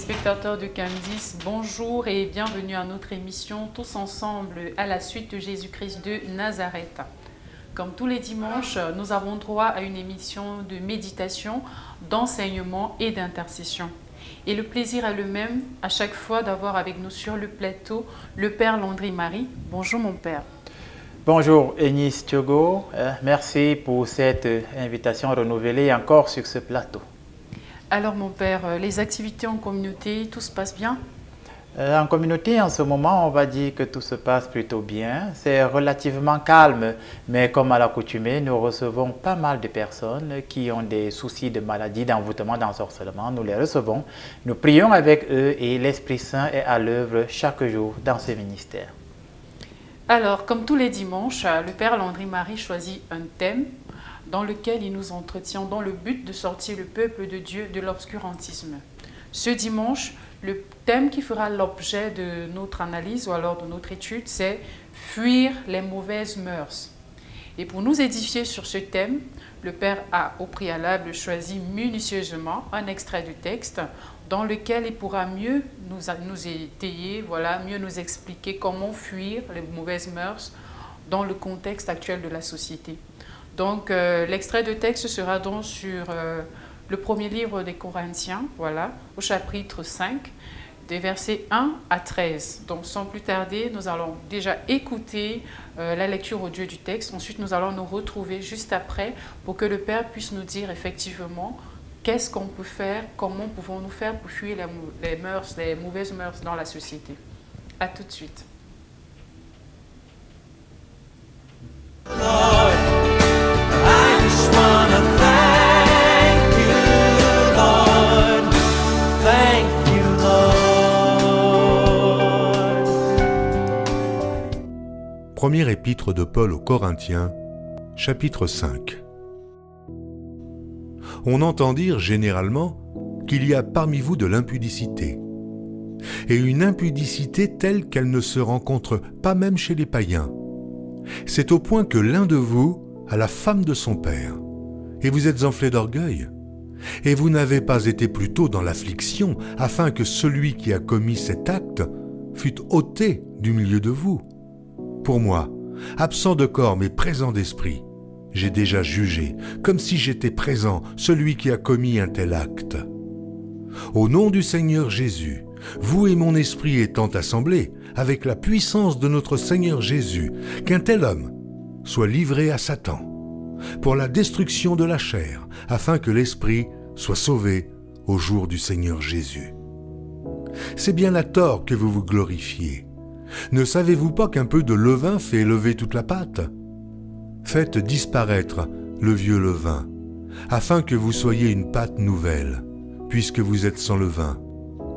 téléspectateurs de Candice, bonjour et bienvenue à notre émission Tous ensemble à la suite de Jésus-Christ de Nazareth. Comme tous les dimanches, nous avons droit à une émission de méditation, d'enseignement et d'intercession. Et le plaisir est le même à chaque fois d'avoir avec nous sur le plateau le Père Landry-Marie. Bonjour mon Père. Bonjour Eunice Thiogo, merci pour cette invitation renouvelée encore sur ce plateau. Alors mon Père, les activités en communauté, tout se passe bien? En communauté, en ce moment, on va dire que tout se passe plutôt bien. C'est relativement calme, mais comme à l'accoutumée, nous recevons pas mal de personnes qui ont des soucis de maladie, d'envoûtement, d'ensorcellement. Nous les recevons, nous prions avec eux et l'Esprit Saint est à l'œuvre chaque jour dans ce ministère. Alors, comme tous les dimanches, le Père Landry-Marie choisit un thème dans lequel il nous entretient dans le but de sortir le peuple de Dieu de l'obscurantisme. Ce dimanche, le thème qui fera l'objet de notre analyse ou alors de notre étude, c'est « Fuir les mauvaises mœurs ». Et pour nous édifier sur ce thème, le Père a au préalable choisi minutieusement un extrait du texte dans lequel il pourra mieux nous étayer, mieux nous expliquer comment fuir les mauvaises mœurs dans le contexte actuel de la société. Donc, l'extrait de texte sera donc sur le premier livre des Corinthiens, au chapitre 5, des versets 1 à 13. Donc, sans plus tarder, nous allons déjà écouter la lecture audio du texte. Ensuite, nous allons nous retrouver juste après pour que le Père puisse nous dire effectivement qu'est-ce qu'on peut faire, comment pouvons-nous faire pour fuir les mauvaises mœurs dans la société. À tout de suite. Première épître de Paul aux Corinthiens, chapitre 5. On entend dire généralement qu'il y a parmi vous de l'impudicité, et une impudicité telle qu'elle ne se rencontre pas même chez les païens. C'est au point que l'un de vous a la femme de son père, et vous êtes enflé d'orgueil, et vous n'avez pas été plutôt dans l'affliction, afin que celui qui a commis cet acte fût ôté du milieu de vous. Pour moi, absent de corps mais présent d'esprit, j'ai déjà jugé, comme si j'étais présent, celui qui a commis un tel acte. Au nom du Seigneur Jésus, vous et mon esprit étant assemblés, avec la puissance de notre Seigneur Jésus, qu'un tel homme soit livré à Satan, pour la destruction de la chair, afin que l'esprit soit sauvé au jour du Seigneur Jésus. C'est bien à tort que vous vous glorifiez. Ne savez-vous pas qu'un peu de levain fait lever toute la pâte? Faites disparaître le vieux levain, afin que vous soyez une pâte nouvelle, puisque vous êtes sans levain,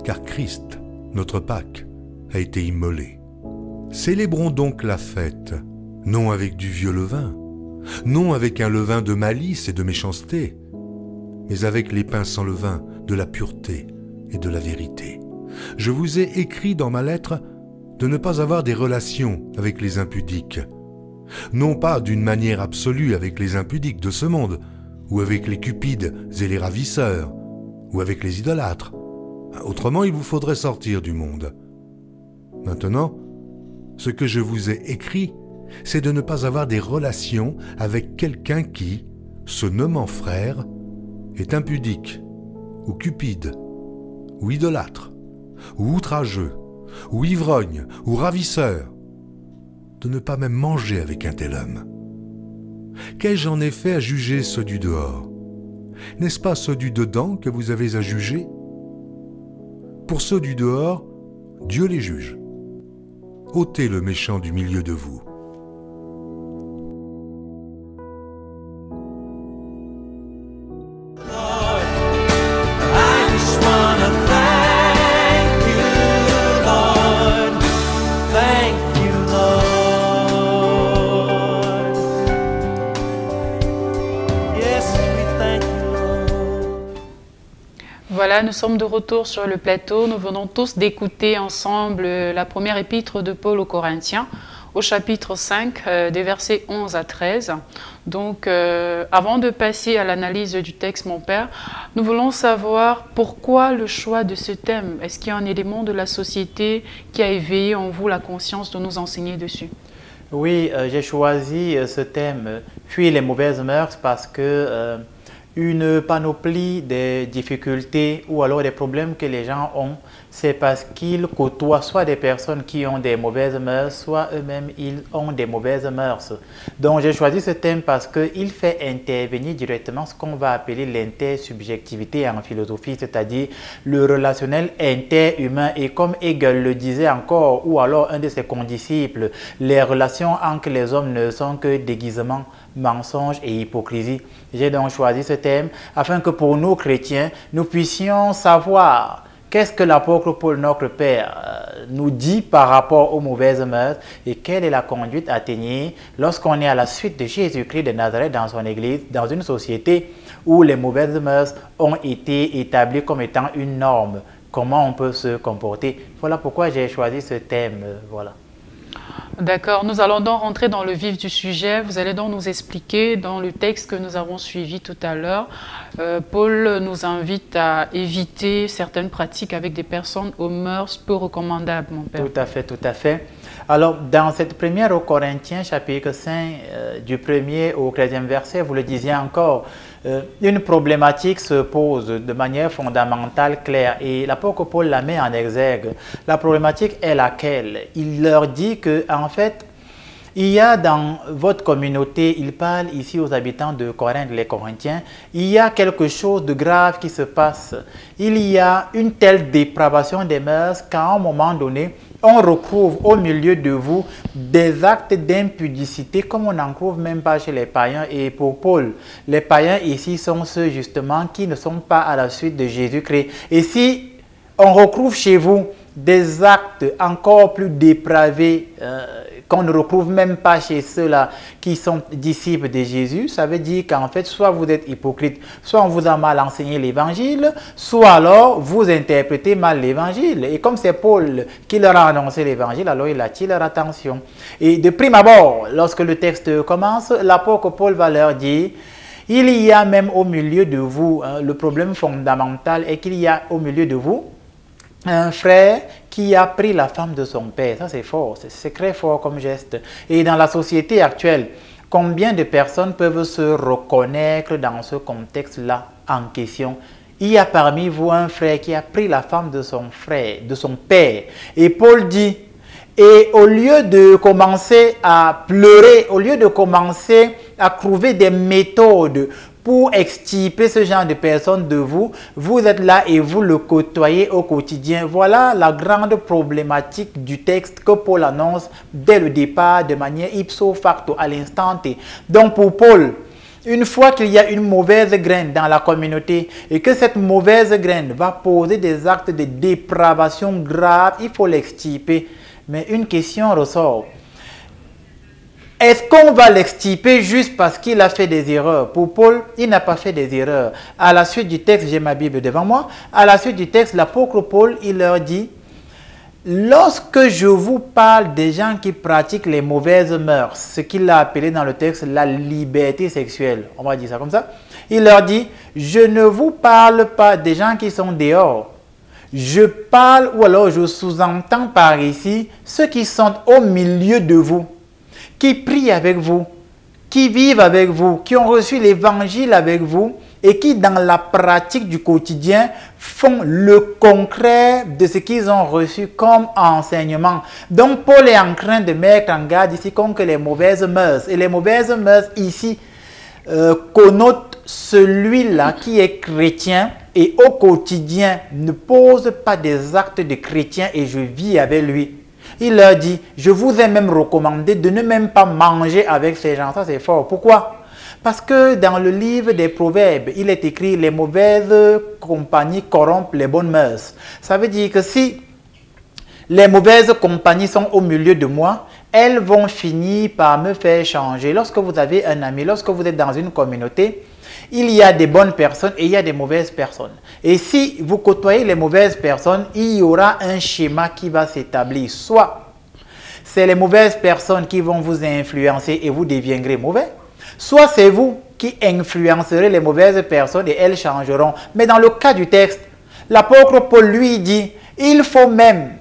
car Christ, notre Pâque, a été immolé. Célébrons donc la fête, non avec du vieux levain, non avec un levain de malice et de méchanceté, mais avec les pains sans levain de la pureté et de la vérité. Je vous ai écrit dans ma lettre de ne pas avoir des relations avec les impudiques, non pas d'une manière absolue avec les impudiques de ce monde, ou avec les cupides et les ravisseurs, ou avec les idolâtres. Autrement, il vous faudrait sortir du monde. Maintenant, ce que je vous ai écrit, c'est de ne pas avoir des relations avec quelqu'un qui, se nommant frère, est impudique, ou cupide, ou idolâtre, ou outrageux, ou ivrogne, ou ravisseur, de ne pas même manger avec un tel homme. Qu'ai-je en effet à juger ceux du dehors? N'est-ce pas ceux du dedans que vous avez à juger? Pour ceux du dehors, Dieu les juge. Ôtez le méchant du milieu de vous. Voilà, nous sommes de retour sur le plateau. Nous venons tous d'écouter ensemble la première épître de Paul aux Corinthiens, au chapitre 5, des versets 11 à 13. Donc, avant de passer à l'analyse du texte, mon père, nous voulons savoir pourquoi le choix de ce thème. Est-ce qu'il y a un élément de la société qui a éveillé en vous la conscience de nous enseigner dessus? Oui, j'ai choisi ce thème, fuir les mauvaises mœurs, parce que une panoplie des difficultés ou alors des problèmes que les gens ont, c'est parce qu'ils côtoient soit des personnes qui ont des mauvaises mœurs, soit eux-mêmes ils ont des mauvaises mœurs. Donc j'ai choisi ce thème parce qu'il fait intervenir directement ce qu'on va appeler l'intersubjectivité en philosophie, c'est-à-dire le relationnel interhumain. Et comme Hegel le disait encore, ou alors un de ses condisciples, les relations entre les hommes ne sont que déguisements, mensonges et hypocrisie. J'ai donc choisi ce thème afin que pour nous chrétiens, nous puissions savoir qu'est-ce que l'apôtre Paul, notre Père, nous dit par rapport aux mauvaises mœurs et quelle est la conduite à tenir lorsqu'on est à la suite de Jésus-Christ de Nazareth dans son église, dans une société où les mauvaises mœurs ont été établies comme étant une norme. Comment on peut se comporter? Voilà pourquoi j'ai choisi ce thème. Voilà. D'accord, nous allons donc rentrer dans le vif du sujet. Vous allez donc nous expliquer dans le texte que nous avons suivi tout à l'heure. Paul nous invite à éviter certaines pratiques avec des personnes aux mœurs peu recommandables, mon père. Tout à fait, tout à fait. Alors, dans cette première aux Corinthiens, chapitre 5, du 1er au 13e verset, vous le disiez encore, une problématique se pose de manière fondamentale, claire, et l'apôtre Paul la met en exergue. La problématique est laquelle? Il leur dit que, en fait, il y a dans votre communauté, il parle ici aux habitants de Corinthe, les Corinthiens, il y a quelque chose de grave qui se passe. Il y a une telle dépravation des mœurs qu'à un moment donné, on retrouve au milieu de vous des actes d'impudicité comme on n'en trouve même pas chez les païens. Et pour Paul, les païens ici sont ceux justement qui ne sont pas à la suite de Jésus-Christ. Et si on retrouve chez vous des actes encore plus dépravés qu'on ne retrouve même pas chez ceux-là qui sont disciples de Jésus, ça veut dire qu'en fait, soit vous êtes hypocrite, soit on vous a mal enseigné l'évangile, soit alors vous interprétez mal l'évangile. Et comme c'est Paul qui leur a annoncé l'évangile, alors il attire leur attention. Et de prime abord, lorsque le texte commence, l'apôtre Paul va leur dire: il y a même au milieu de vous, le problème fondamental est qu'il y a au milieu de vous un frère qui a pris la femme de son père. Ça, c'est fort, c'est très fort comme geste. Et dans la société actuelle, combien de personnes peuvent se reconnaître dans ce contexte-là en question? Il y a parmi vous un frère qui a pris la femme de son frère, de son père. Et Paul dit, et au lieu de commencer à pleurer, au lieu de commencer à trouver des méthodes pour extirper ce genre de personnes de vous, vous êtes là et vous le côtoyez au quotidien. Voilà la grande problématique du texte que Paul annonce dès le départ de manière ipso facto, à l'instant T. Donc pour Paul, une fois qu'il y a une mauvaise graine dans la communauté et que cette mauvaise graine va poser des actes de dépravation graves, il faut l'extirper. Mais une question ressort. Est-ce qu'on va l'extirper juste parce qu'il a fait des erreurs? Pour Paul, il n'a pas fait des erreurs. À la suite du texte, j'ai ma Bible devant moi, à la suite du texte, l'apôtre Paul, il leur dit, lorsque je vous parle des gens qui pratiquent les mauvaises mœurs, ce qu'il a appelé dans le texte la liberté sexuelle, on va dire ça comme ça, il leur dit, je ne vous parle pas des gens qui sont dehors. Je parle, ou alors je sous-entends par ici, ceux qui sont au milieu de vous, qui prient avec vous, qui vivent avec vous, qui ont reçu l'évangile avec vous et qui, dans la pratique du quotidien, font le concret de ce qu'ils ont reçu comme enseignement. Donc, Paul est en train de mettre en garde ici contre les mauvaises mœurs. Et les mauvaises mœurs ici connotent celui-là qui est chrétien et au quotidien ne pose pas des actes de chrétien et je vis avec lui. Il leur dit, je vous ai même recommandé de ne même pas manger avec ces gens. Ça, c'est fort. Pourquoi? Parce que dans le livre des Proverbes, il est écrit, les mauvaises compagnies corrompent les bonnes mœurs. Ça veut dire que si les mauvaises compagnies sont au milieu de moi, elles vont finir par me faire changer. Lorsque vous avez un ami, lorsque vous êtes dans une communauté, il y a des bonnes personnes et il y a des mauvaises personnes. Et si vous côtoyez les mauvaises personnes, il y aura un schéma qui va s'établir. Soit c'est les mauvaises personnes qui vont vous influencer et vous deviendrez mauvais. Soit c'est vous qui influencerez les mauvaises personnes et elles changeront. Mais dans le cas du texte, l'apôtre Paul lui dit, il faut même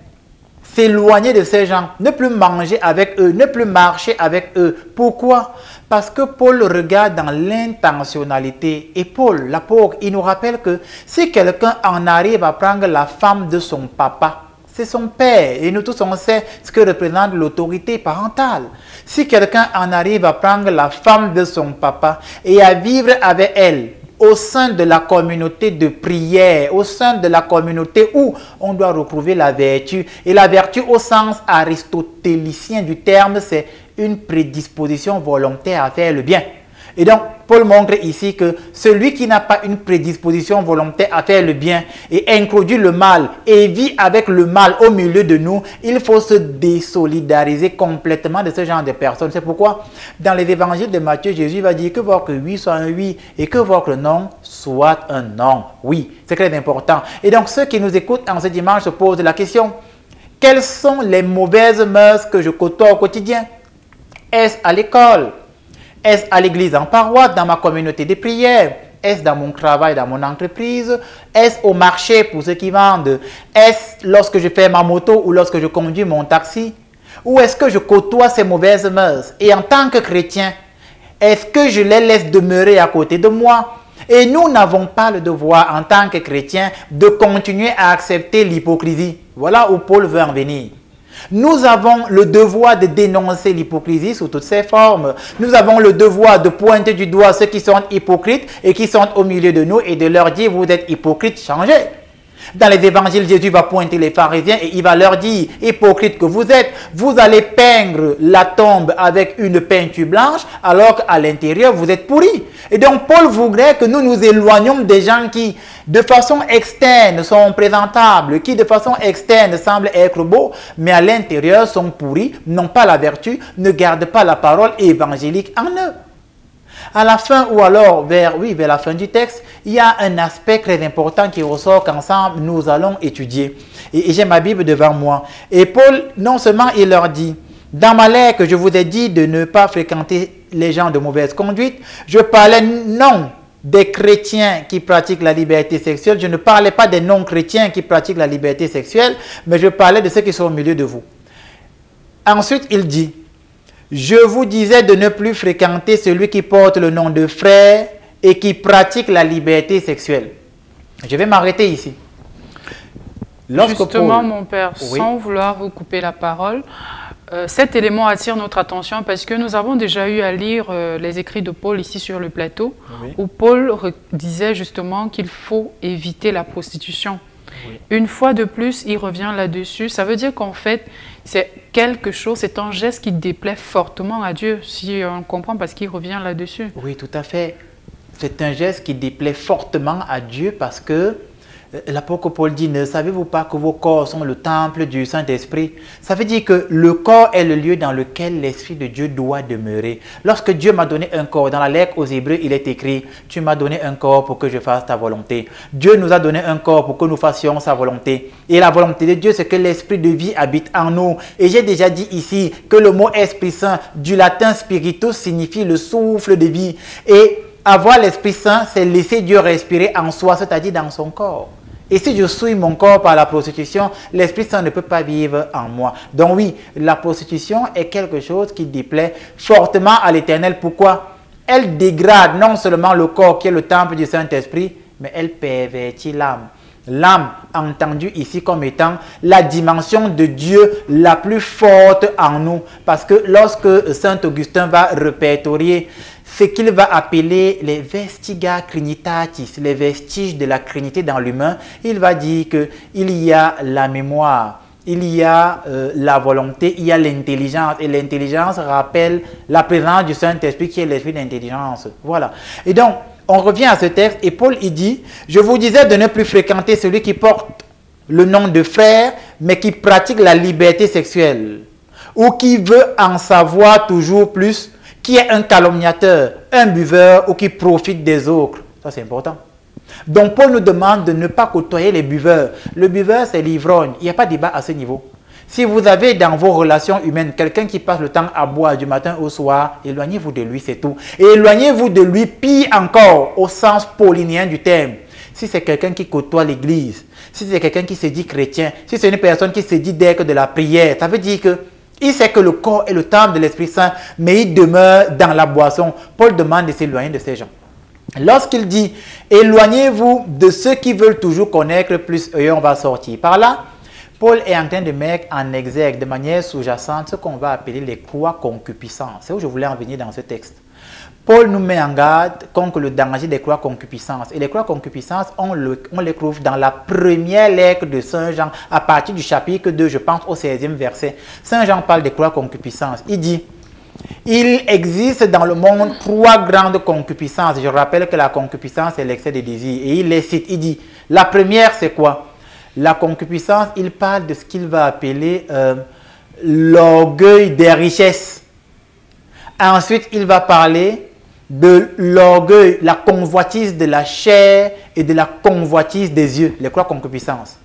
s'éloigner de ces gens, ne plus manger avec eux, ne plus marcher avec eux. Pourquoi? Parce que Paul regarde dans l'intentionnalité. Et Paul, l'apôtre, il nous rappelle que si quelqu'un en arrive à prendre la femme de son papa, c'est son père. Et nous tous, on sait ce que représente l'autorité parentale. Si quelqu'un en arrive à prendre la femme de son papa et à vivre avec elle, au sein de la communauté de prière, au sein de la communauté où on doit retrouver la vertu. Et la vertu au sens aristotélicien du terme, c'est une prédisposition volontaire à faire le bien. Et donc, Paul montre ici que celui qui n'a pas une prédisposition volontaire à faire le bien et introduit le mal et vit avec le mal au milieu de nous, il faut se désolidariser complètement de ce genre de personnes. C'est pourquoi, dans les évangiles de Matthieu, Jésus va dire que votre oui soit un oui et que votre non soit un non. Oui, c'est très important. Et donc, ceux qui nous écoutent en ce dimanche se posent la question, quelles sont les mauvaises mœurs que je côtoie au quotidien? Est-ce à l'école? Est-ce à l'église en paroisse, dans ma communauté de prière? Est-ce dans mon travail, dans mon entreprise? Est-ce au marché pour ceux qui vendent? Est-ce lorsque je fais ma moto ou lorsque je conduis mon taxi? Ou est-ce que je côtoie ces mauvaises mœurs? Et en tant que chrétien, est-ce que je les laisse demeurer à côté de moi? Et nous n'avons pas le devoir en tant que chrétiens de continuer à accepter l'hypocrisie. Voilà où Paul veut en venir. Nous avons le devoir de dénoncer l'hypocrisie sous toutes ses formes. Nous avons le devoir de pointer du doigt ceux qui sont hypocrites et qui sont au milieu de nous et de leur dire, vous êtes hypocrites, changez. Dans les évangiles, Jésus va pointer les pharisiens et il va leur dire, hypocrites que vous êtes, vous allez peindre la tombe avec une peinture blanche alors qu'à l'intérieur, vous êtes pourris. Et donc, Paul voudrait que nous nous éloignions des gens qui, de façon externe, sont présentables, qui, de façon externe, semblent être beaux, mais à l'intérieur sont pourris, n'ont pas la vertu, ne gardent pas la parole évangélique en eux. À la fin ou alors vers la fin du texte, il y a un aspect très important qui ressort qu'ensemble nous allons étudier. Et j'ai ma Bible devant moi. Et Paul, non seulement il leur dit, dans ma lettre que je vous ai dit de ne pas fréquenter les gens de mauvaise conduite, je parlais non des chrétiens qui pratiquent la liberté sexuelle, je ne parlais pas des non-chrétiens qui pratiquent la liberté sexuelle, mais je parlais de ceux qui sont au milieu de vous. Ensuite, il dit, je vous disais de ne plus fréquenter celui qui porte le nom de frère et qui pratique la liberté sexuelle. Je vais m'arrêter ici. Justement, mon père, oui, sans vouloir vous couper la parole, cet élément attire notre attention parce que nous avons déjà eu à lire les écrits de Paul ici sur le plateau, oui, où Paul disait justement qu'il faut éviter la prostitution. Oui. Une fois de plus, il revient là-dessus. Ça veut dire qu'en fait, c'est quelque chose, c'est un geste qui déplaît fortement à Dieu, si on comprend, parce qu'il revient là-dessus. Oui, tout à fait. C'est un geste qui déplaît fortement à Dieu parce que l'apôtre Paul dit, ne savez-vous pas que vos corps sont le temple du Saint-Esprit? Ça veut dire que le corps est le lieu dans lequel l'Esprit de Dieu doit demeurer. Lorsque Dieu m'a donné un corps, dans la lettre aux Hébreux, il est écrit, tu m'as donné un corps pour que je fasse ta volonté. Dieu nous a donné un corps pour que nous fassions sa volonté. Et la volonté de Dieu, c'est que l'Esprit de vie habite en nous. Et j'ai déjà dit ici que le mot Esprit Saint, du latin spiritus, signifie le souffle de vie. Et avoir l'Esprit Saint, c'est laisser Dieu respirer en soi, c'est-à-dire dans son corps. Et si je souille mon corps par la prostitution, l'Esprit Saint ne peut pas vivre en moi. Donc oui, la prostitution est quelque chose qui déplaît fortement à l'Éternel. Pourquoi? Elle dégrade non seulement le corps qui est le temple du Saint-Esprit, mais elle pervertit l'âme. L'âme, entendue ici comme étant la dimension de Dieu la plus forte en nous. Parce que lorsque Saint Augustin va répertorier ce qu'il va appeler les vestigia trinitatis, les vestiges de la Trinité dans l'humain, il va dire qu'il y a la mémoire, il y a la volonté, il y a l'intelligence. Et l'intelligence rappelle la présence du Saint-Esprit qui est l'esprit d'intelligence. Voilà. Et donc, on revient à ce texte et Paul il dit, je vous disais de ne plus fréquenter celui qui porte le nom de frère, mais qui pratique la liberté sexuelle, ou qui veut en savoir toujours plus, qui est un calomniateur, un buveur ou qui profite des autres. Ça, c'est important. Donc, Paul nous demande de ne pas côtoyer les buveurs. Le buveur, c'est l'ivrogne. Il n'y a pas de débat à ce niveau. Si vous avez dans vos relations humaines quelqu'un qui passe le temps à boire du matin au soir, éloignez-vous de lui, c'est tout. Et éloignez-vous de lui, pire encore, au sens paulinien du terme. Si c'est quelqu'un qui côtoie l'église, si c'est quelqu'un qui se dit chrétien, si c'est une personne qui se dit d'être de la prière, ça veut dire que il sait que le corps est le temple de l'Esprit Saint, mais il demeure dans la boisson. Paul demande de s'éloigner de ces gens. Lorsqu'il dit « Éloignez-vous de ceux qui veulent toujours connaître plus, et on va sortir par là », Paul est en train de mettre en exergue de manière sous-jacente ce qu'on va appeler les croix concupiscentes. C'est où je voulais en venir dans ce texte. Paul nous met en garde contre le danger des croix concupiscences. Et les croix concupiscences, on les trouve dans la première lettre de Saint Jean, à partir du chapitre 2, je pense au 16e verset. Saint Jean parle des croix concupiscences. Il dit, il existe dans le monde 3 grandes concupiscences. Je rappelle que la concupiscence, c'est l'excès de désir. Et il les cite. Il dit, la première, c'est quoi? La concupiscence, il parle de ce qu'il va appeler l'orgueil des richesses. Ensuite, il va parler de l'orgueil, la convoitise de la chair et de la convoitise des yeux, les croix concupiscence.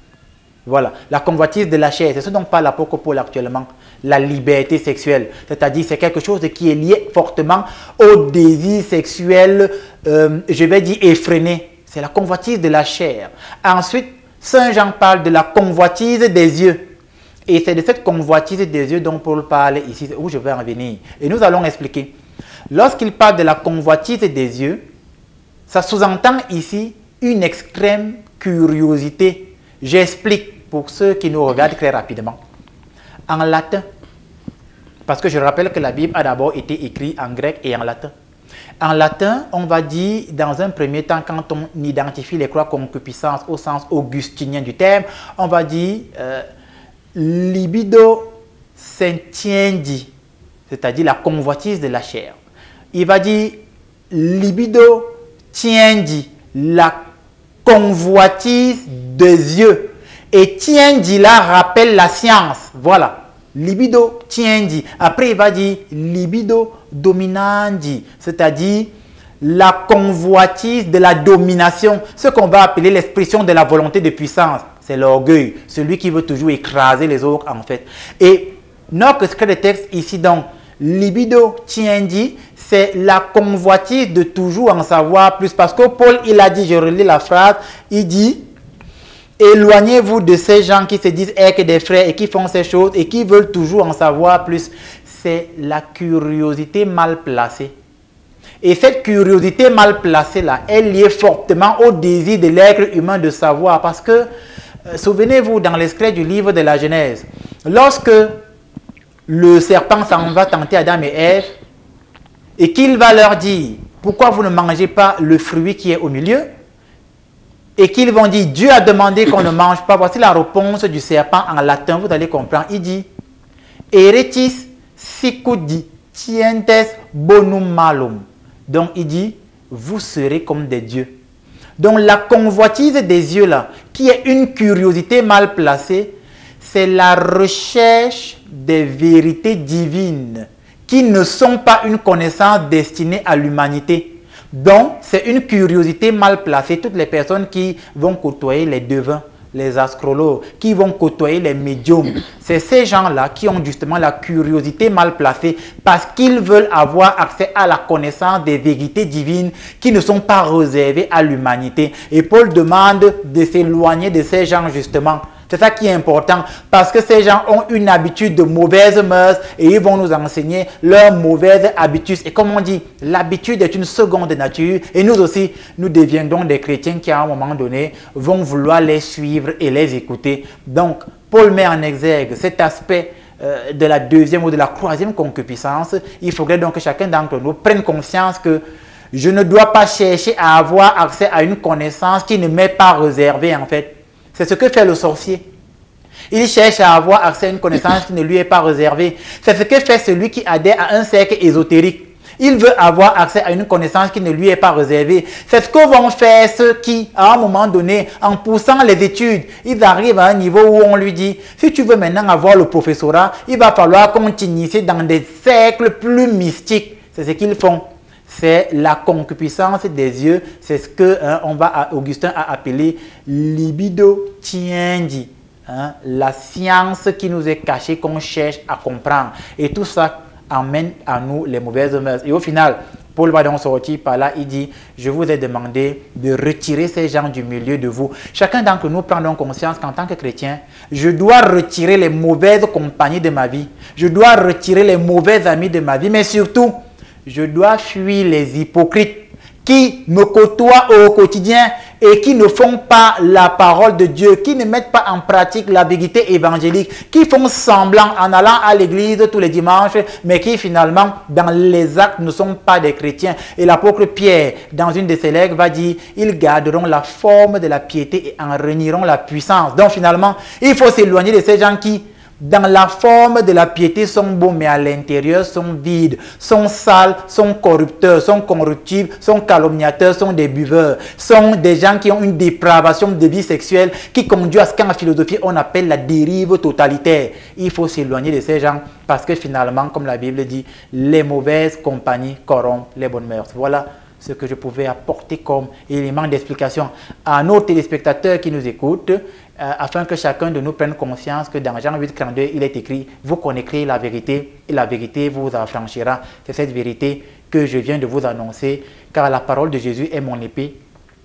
Voilà, la convoitise de la chair, c'est ce dont parle l'apôtre Paul actuellement, la liberté sexuelle. C'est-à-dire, c'est quelque chose qui est lié fortement au désir sexuel, je vais dire effréné. C'est la convoitise de la chair. Ensuite, Saint Jean parle de la convoitise des yeux. Et c'est de cette convoitise des yeux dont Paul parle ici, où je vais en venir. Et nous allons expliquer. Lorsqu'il parle de la convoitise des yeux, ça sous-entend ici une extrême curiosité. J'explique pour ceux qui nous regardent très rapidement. En latin, parce que je rappelle que la Bible a d'abord été écrite en grec et en latin. En latin, on va dire, dans un premier temps, quand on identifie les croix concupiscence au sens augustinien du terme, on va dire libido sentiendi, c'est-à-dire la convoitise de la chair. Il va dire libido tiendi, la convoitise des yeux. Et tiendi là rappelle la science. Voilà. Libido tiendi. Après, il va dire libido dominandi, c'est-à-dire la convoitise de la domination, ce qu'on va appeler l'expression de la volonté de puissance. C'est l'orgueil, celui qui veut toujours écraser les autres en fait. Et notre secret de texte ici donc, libido tiendi, c'est la convoitise de toujours en savoir plus. Parce que Paul, il a dit, je relis la phrase, il dit, éloignez-vous de ces gens qui se disent être des frères et qui font ces choses et qui veulent toujours en savoir plus. C'est la curiosité mal placée. Et cette curiosité mal placée là, elle est liée fortement au désir de l'être humain de savoir. Parce que, souvenez-vous, dans l'extrait du livre de la Genèse, lorsque le serpent s'en va tenter Adam et Ève, et qu'il va leur dire, pourquoi vous ne mangez pas le fruit qui est au milieu? Et qu'ils vont dire, Dieu a demandé qu'on ne mange pas. Voici la réponse du serpent en latin, vous allez comprendre. Il dit, Eretis sicudi tientes bonum malum. Donc il dit, vous serez comme des dieux. Donc la convoitise des yeux là, qui est une curiosité mal placée, c'est la recherche des vérités divines qui ne sont pas une connaissance destinée à l'humanité. Donc, c'est une curiosité mal placée. Toutes les personnes qui vont côtoyer les devins, les astrologues, qui vont côtoyer les médiums, c'est ces gens-là qui ont justement la curiosité mal placée parce qu'ils veulent avoir accès à la connaissance des vérités divines qui ne sont pas réservées à l'humanité. Et Paul demande de s'éloigner de ces gens justement. C'est ça qui est important parce que ces gens ont une habitude de mauvaises mœurs et ils vont nous enseigner leurs mauvaises habitudes. Et comme on dit, l'habitude est une seconde nature et nous aussi, nous deviendrons des chrétiens qui à un moment donné vont vouloir les suivre et les écouter. Donc, Paul met en exergue cet aspect de la deuxième ou de la troisième concupiscence. Il faudrait donc que chacun d'entre nous prenne conscience que je ne dois pas chercher à avoir accès à une connaissance qui ne m'est pas réservée en fait. C'est ce que fait le sorcier. Il cherche à avoir accès à une connaissance qui ne lui est pas réservée. C'est ce que fait celui qui adhère à un cercle ésotérique. Il veut avoir accès à une connaissance qui ne lui est pas réservée. C'est ce que vont faire ceux qui, à un moment donné, en poussant les études, ils arrivent à un niveau où on lui dit, si tu veux maintenant avoir le professorat, il va falloir qu'on t'initie dans des cercles plus mystiques. C'est ce qu'ils font. C'est la concupiscence des yeux. C'est ce que Augustin a appelé libido tiendi. hein, la science qui nous est cachée, qu'on cherche à comprendre. Et tout ça amène à nous les mauvaises mœurs. Et au final, Paul va donc sortir par là, il dit, je vous ai demandé de retirer ces gens du milieu de vous. Chacun d'entre nous prend donc conscience qu'en tant que chrétien, je dois retirer les mauvaises compagnies de ma vie. Je dois retirer les mauvais amis de ma vie, mais surtout, je dois fuir les hypocrites qui me côtoient au quotidien et qui ne font pas la parole de Dieu, qui ne mettent pas en pratique la vérité évangélique, qui font semblant en allant à l'église tous les dimanches, mais qui finalement, dans les actes, ne sont pas des chrétiens. Et l'apôtre Pierre, dans une de ses lettres, va dire, ils garderont la forme de la piété et en renieront la puissance. Donc finalement, il faut s'éloigner de ces gens qui, dans la forme de la piété, sont beaux, mais à l'intérieur sont vides, sont sales, sont corrupteurs, sont corruptibles, sont calomniateurs, sont des buveurs, sont des gens qui ont une dépravation de vie sexuelle qui conduit à ce qu'en philosophie on appelle la dérive totalitaire. Il faut s'éloigner de ces gens parce que finalement, comme la Bible dit, les mauvaises compagnies corrompent les bonnes mœurs. Voilà ce que je pouvais apporter comme élément d'explication à nos téléspectateurs qui nous écoutent, afin que chacun de nous prenne conscience que dans Jean 8,42, il est écrit « Vous connaîtrez la vérité et la vérité vous affranchira ». C'est cette vérité que je viens de vous annoncer, car la parole de Jésus est mon épée,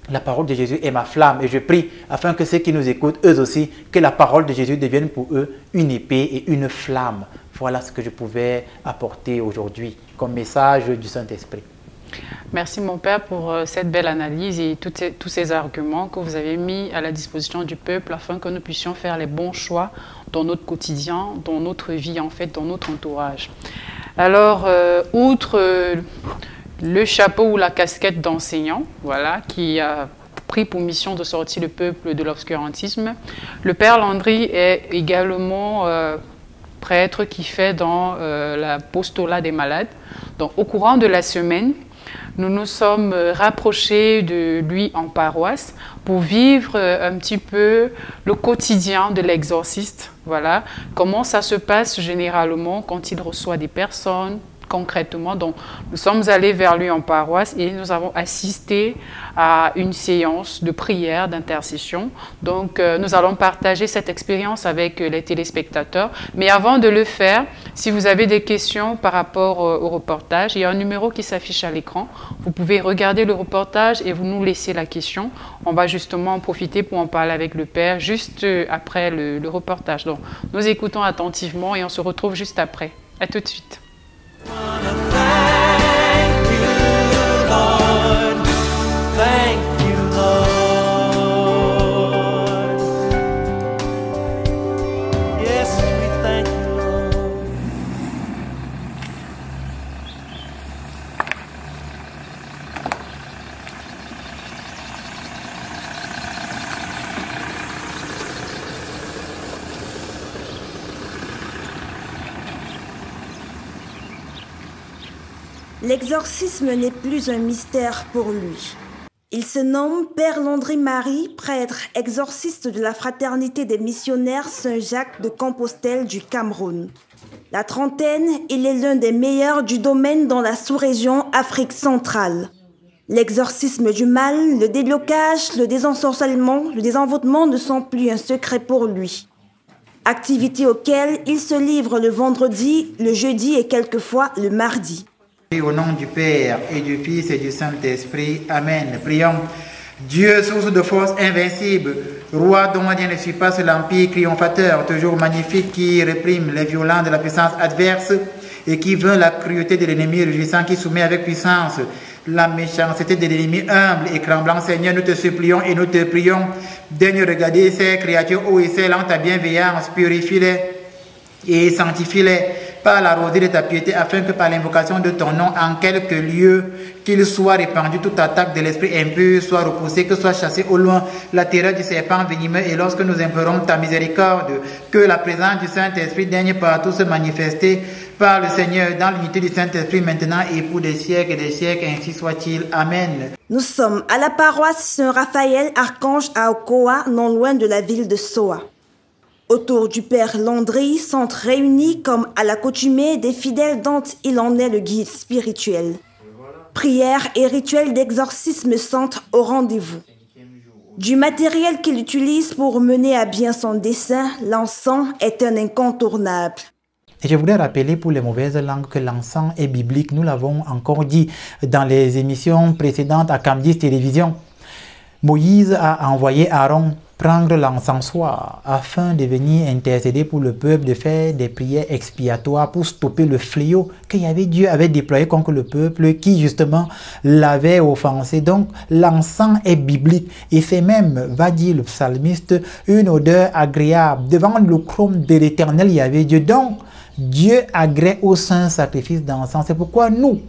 la parole de Jésus est ma flamme. Et je prie, afin que ceux qui nous écoutent, eux aussi, que la parole de Jésus devienne pour eux une épée et une flamme. Voilà ce que je pouvais apporter aujourd'hui comme message du Saint-Esprit. Merci mon Père pour cette belle analyse et tous ces arguments que vous avez mis à la disposition du peuple afin que nous puissions faire les bons choix dans notre quotidien, dans notre vie en fait, dans notre entourage. Alors, outre le chapeau ou la casquette d'enseignant, voilà, qui a pris pour mission de sortir le peuple de l'obscurantisme, le Père Landry est également prêtre qui fait dans l'apostolat des malades. Donc, au courant de la semaine, nous nous sommes rapprochés de lui en paroisse pour vivre un petit peu le quotidien de l'exorciste. Voilà, comment ça se passe généralement quand il reçoit des personnes, concrètement. Donc, nous sommes allés vers lui en paroisse et nous avons assisté à une séance de prière, d'intercession. Donc, nous allons partager cette expérience avec les téléspectateurs. Mais avant de le faire, si vous avez des questions par rapport au reportage, il y a un numéro qui s'affiche à l'écran. Vous pouvez regarder le reportage et vous nous laissez la question. On va justement en profiter pour en parler avec le Père juste après le reportage. Donc, nous écoutons attentivement et on se retrouve juste après. À tout de suite. Thank you, Lord. Thank you, Lord. Yes, we thank you, Lord. L'exorcisme n'est plus un mystère pour lui. Il se nomme Père Landry Marie, prêtre exorciste de la Fraternité des missionnaires Saint-Jacques de Compostelle du Cameroun. La trentaine, il est l'un des meilleurs du domaine dans la sous-région Afrique centrale. L'exorcisme du mal, le déblocage, le désensorcellement, le désenvoûtement ne sont plus un secret pour lui. Activité auquel il se livre le vendredi, le jeudi et quelquefois le mardi. Au nom du Père et du Fils et du Saint-Esprit. Amen. Prions. Dieu, source de force invincible, roi dont Dieu ne suit pas sur l'empire triomphateur, toujours magnifique, qui réprime les violents de la puissance adverse et qui veut la cruauté de l'ennemi réjouissant, qui soumet avec puissance la méchanceté de l'ennemi humble et tremblant. Seigneur, nous te supplions et nous te prions. Daigne regarder ces créatures ô et celles en ta bienveillance, purifie-les et sanctifie-les par la rosée de ta piété, afin que par l'invocation de ton nom, en quelque lieu, qu'il soit répandu toute attaque de l'esprit impur, soit repoussée, que soit chassée au loin la terreur du serpent venimeux. Et lorsque nous implorons ta miséricorde, que la présence du Saint-Esprit daigne partout se manifester par le Seigneur, dans l'unité du Saint-Esprit, maintenant et pour des siècles et des siècles, ainsi soit-il. Amen. Nous sommes à la paroisse Saint-Raphaël Archange à Okoa, non loin de la ville de Soa. Autour du Père Landry sont réunis comme à l'accoutumée des fidèles dont il en est le guide spirituel. Prières et rituels d'exorcisme sont au rendez-vous. Du matériel qu'il utilise pour mener à bien son dessein, l'encens est un incontournable. Et je voudrais rappeler pour les mauvaises langues que l'encens est biblique. Nous l'avons encore dit dans les émissions précédentes à Cam10 Télévision. Moïse a envoyé Aaron prendre l'encensoir afin de venir intercéder pour le peuple, de faire des prières expiatoires pour stopper le fléau que Dieu avait déployé contre le peuple qui justement l'avait offensé. Donc l'encens est biblique et c'est même, va dire le psalmiste, une odeur agréable. Devant le trône de l'Éternel, Dieu. Donc Dieu agrée au saint sacrifice d'encens. C'est pourquoi nous,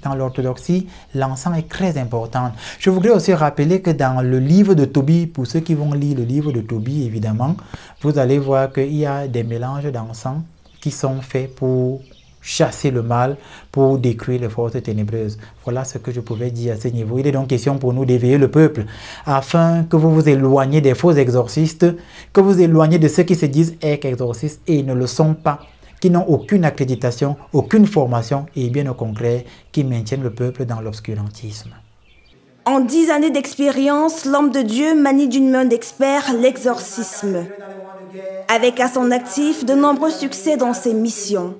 dans l'orthodoxie, l'encens est très important. Je voudrais aussi rappeler que dans le livre de Tobie, pour ceux qui vont lire le livre de Tobie, évidemment, vous allez voir qu'il y a des mélanges d'encens qui sont faits pour chasser le mal, pour détruire les forces ténébreuses. Voilà ce que je pouvais dire à ce niveau. Il est donc question pour nous d'éveiller le peuple, afin que vous vous éloigniez des faux exorcistes, que vous éloigniez de ceux qui se disent être exorcistes et ne le sont pas, qui n'ont aucune accréditation, aucune formation et bien au contraire, qui maintiennent le peuple dans l'obscurantisme. En 10 années d'expérience, l'homme de Dieu manie d'une main d'expert l'exorcisme, avec à son actif de nombreux succès dans ses missions.